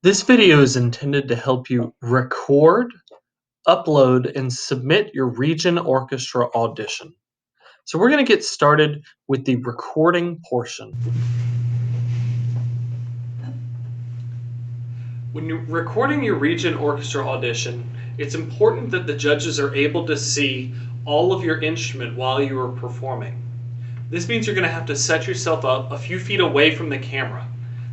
This video is intended to help you record, upload, and submit your region orchestra audition. So we're going to get started with the recording portion. When you're recording your region orchestra audition, it's important that the judges are able to see all of your instrument while you are performing. This means you're going to have to set yourself up a few feet away from the camera.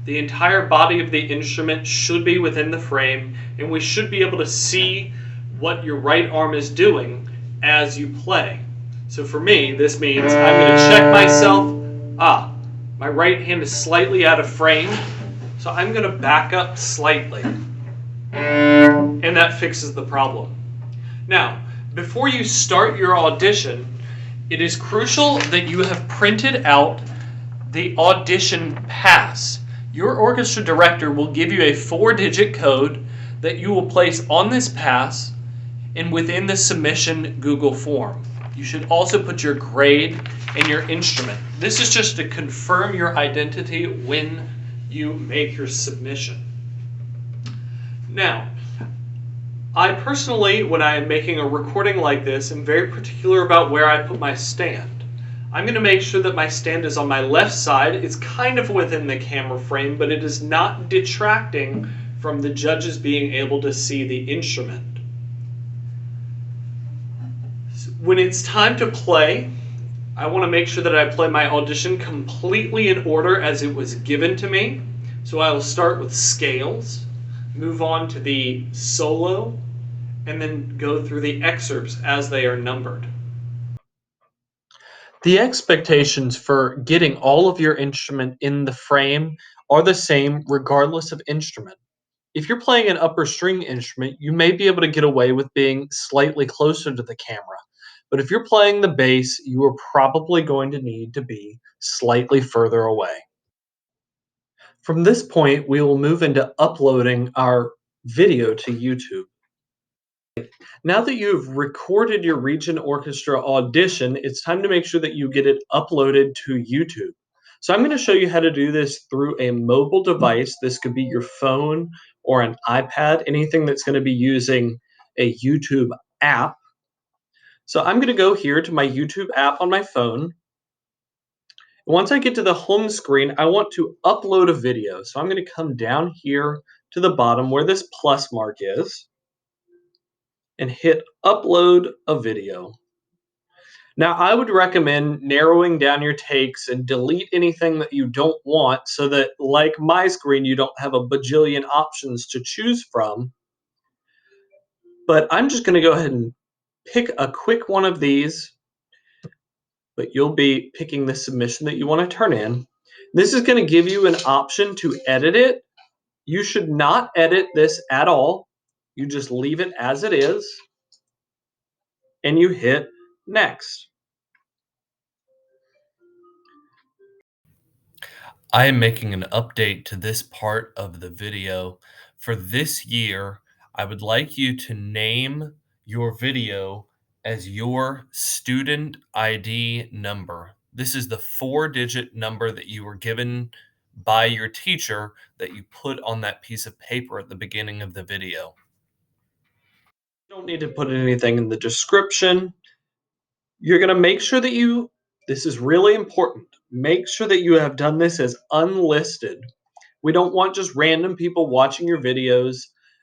The entire body of the instrument should be within the frame, and we should be able to see what your right arm is doing as you play. So for me, this means I'm going to check myself. My right hand is slightly out of frame, so I'm going to back up slightly. And that fixes the problem. Now, before you start your audition, it is crucial that you have printed out the audition pass. Your orchestra director will give you a 4-digit code that you will place on this pass and within the submission Google form. You should also put your grade and your instrument. This is just to confirm your identity when you make your submission. Now, I personally, when I am making a recording like this, am very particular about where I put my stand. I'm going to make sure that my stand is on my left side. It's kind of within the camera frame, but it is not detracting from the judges being able to see the instrument. When it's time to play, I want to make sure that I play my audition completely in order as it was given to me. So I will start with scales, move on to the solo, and then go through the excerpts as they are numbered. The expectations for getting all of your instrument in the frame are the same regardless of instrument. If you're playing an upper string instrument, you may be able to get away with being slightly closer to the camera. But if you're playing the bass, you are probably going to need to be slightly further away. From this point, we will move into uploading our video to YouTube. Now that you've recorded your region orchestra audition, it's time to make sure that you get it uploaded to YouTube. So I'm going to show you how to do this through a mobile device. This could be your phone or an iPad, anything that's going to be using a YouTube app. So I'm going to go here to my YouTube app on my phone. Once I get to the home screen, I want to upload a video. So I'm going to come down here to the bottom where this plus mark is and hit upload a video. Now, I would recommend narrowing down your takes and delete anything that you don't want so that, like my screen, you don't have a bajillion options to choose from. But I'm just going to go ahead and pick a quick one of these, but you'll be picking the submission that you want to turn in. This is going to give you an option to edit it. You should not edit this at all. You just leave it as it is, and you hit next. I am making an update to this part of the video. For this year, I would like you to name your video as your student ID number. This is the 4-digit number that you were given by your teacher that you put on that piece of paper at the beginning of the video. You don't need to put anything in the description. You're going to make sure that this is really important, make sure that you have done this as unlisted. We don't want just random people watching your videos.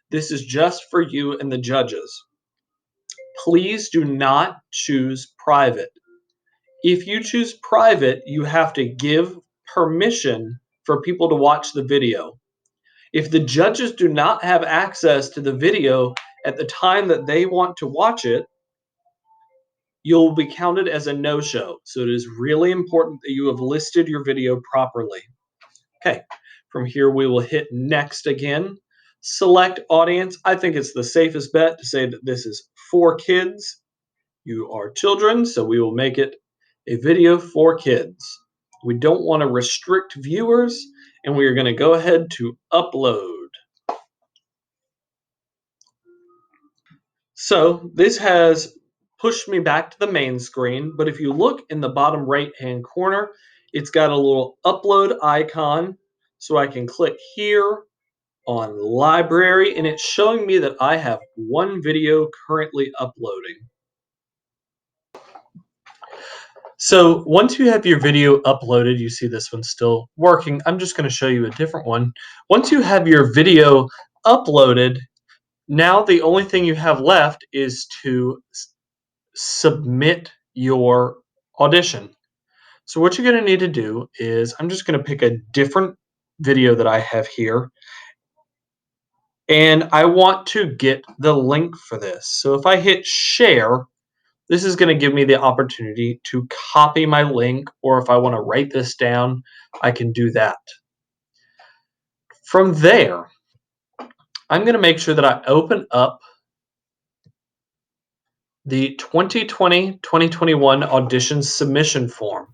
This is just for you and the judges. Please do not choose private. If you choose private, you have to give permission for people to watch the video. If the judges do not have access to the video at the time that they want to watch it, you'll be counted as a no-show. So it is really important that you have listed your video properly. Okay, from here we will hit next again. Select audience. I think it's the safest bet to say that this is for kids. You are children, so we will make it a video for kids. We don't want to restrict viewers, and we are going to go ahead to upload. So this has pushed me back to the main screen, but if you look in the bottom right-hand corner, it's got a little upload icon, so I can click here on library, and it's showing me that I have one video currently uploading. So once you have your video uploaded, you see this one's still working. I'm just going to show you a different one. Once you have your video uploaded, now the only thing you have left is to submit your audition. So what you're going to need to do is I'm just going to pick a different video that I have here, and I want to get the link for this. So if I hit share, this is going to give me the opportunity to copy my link, or if I want to write this down, I can do that. From there, I'm going to make sure that I open up the 2020-2021 audition submission form.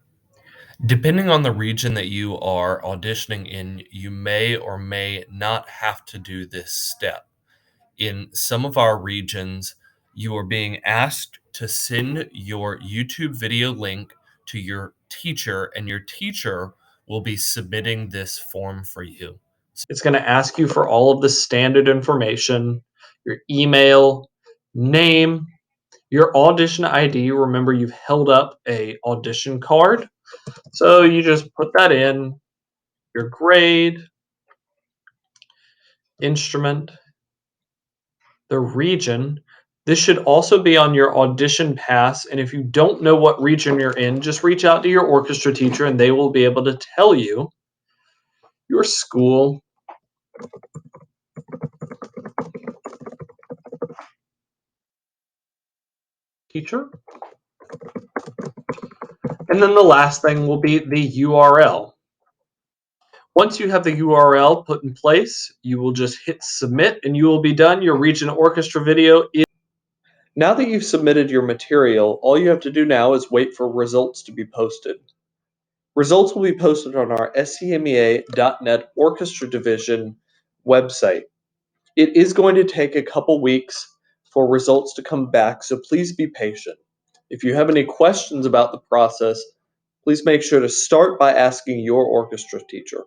Depending on the region that you are auditioning in, you may or may not have to do this step. In some of our regions, you are being asked to send your YouTube video link to your teacher, and your teacher will be submitting this form for you. It's going to ask you for all of the standard information, your email, name, your audition ID. Remember, you've held up a audition card, so you just put that in, your grade, instrument, the region. This should also be on your audition pass, and if you don't know what region you're in, just reach out to your orchestra teacher and they will be able to tell you your school, teacher. And then the last thing will be the URL. Once you have the URL put in place, you will just hit submit and you will be done. Your region orchestra video is. Now that you've submitted your material, all you have to do now is wait for results to be posted. Results will be posted on our SCMEA.net Orchestra Division website. It is going to take a couple weeks for results to come back, so please be patient. If you have any questions about the process, please make sure to start by asking your orchestra teacher.